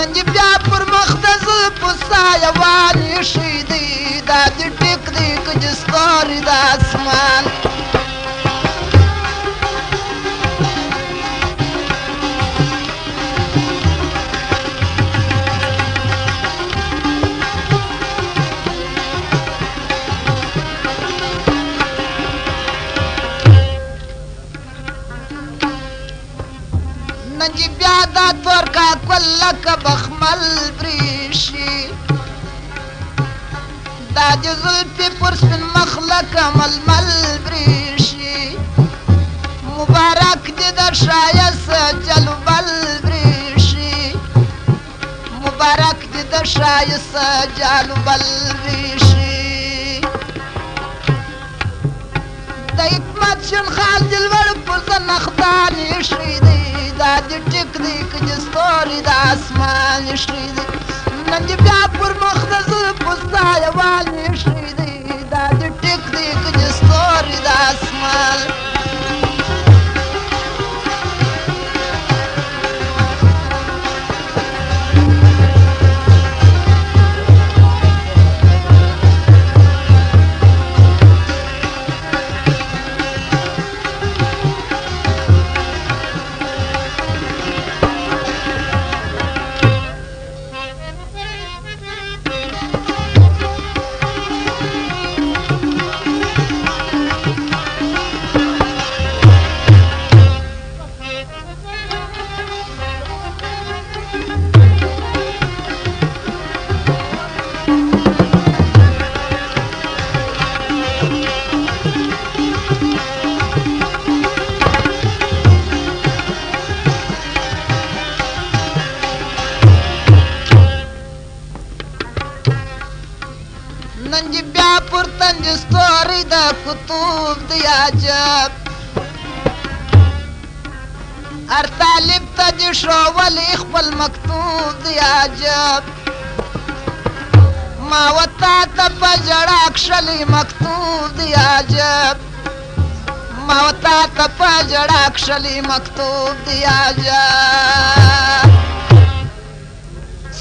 نن دې بیا پر مخ د زه په سایه وانیښی دی دا دې ټیک دی که چې ستوري د اسمان نن چې بیا دا تور کاکل لکه بخمل بریشي دا دې زلفې پر سپین مخ لکه ململ بریشي مبارک دې د ښایسته جلبل بریشي مبارک دې د ښایسته جلبل بریشي د حکمت شنخال دلور پر زنخدان ایښی دی دا دې ټیک دی که چې ستوري د اسمان ایښی دی نن دې بیا پر مخ د زه په سایه وانیښی دی دا دې ټیک دی که چې ستوري د اسمان نن دې بیا پر تنج ستوري د کتب دی عجب هر طالب ته دې ښوولی خپل مکتوب دی عجب ما وتا ته په ژړا کښلی مکتوب دی عجب ما وتا ته په ژړا کښلی مکتوب دی عجب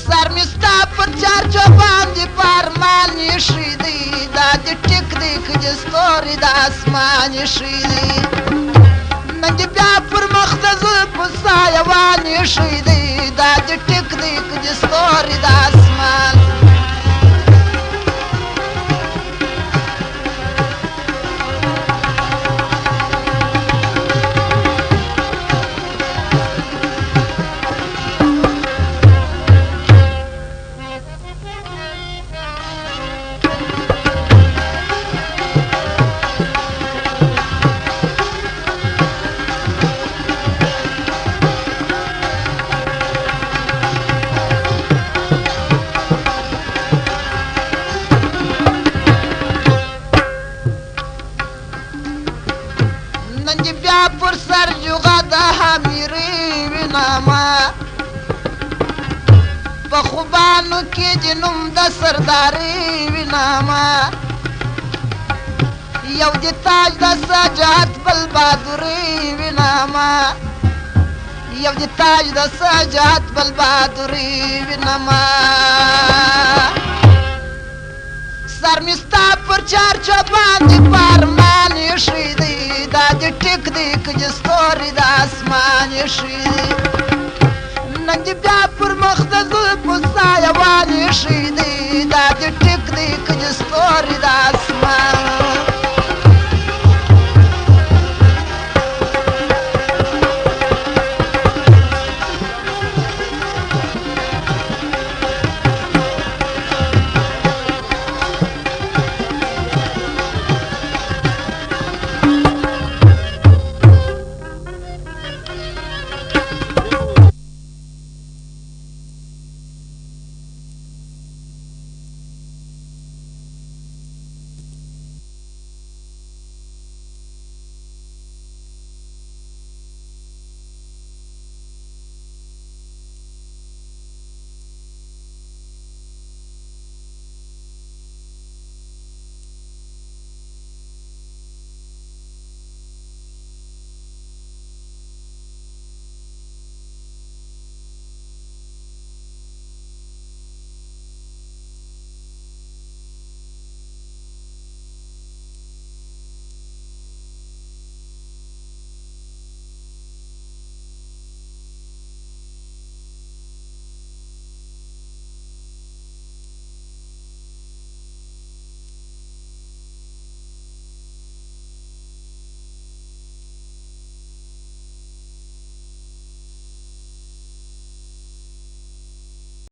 سر مې ستا پر چارچو باندې په ارمان ایښی دی دا دې ټیک دی که چې ستوري د اسمان ایښی دی نن دې بیا پر مخ د زه په سایه وانیښی دی دا دې ټیک دی که چې ستوري د اسمان نن دې بیا پر سر جوغه د حمیرې وینمه په خوبانو کې چې نوم د سردارې وینمه یو دې تاج د سجاد بل بهادرې وینمه یو دې تاج د سجاد بل بهادرې وینمه سر مې ستا پر چارچو باندې په ارمان ایښی دی دا دې ټیک دی که چې ستوري د اسمان ایښی دی نن دې بیا پر مخ د زه په سایه وانیښی دی دا دې ټیک دی که چې ستوري د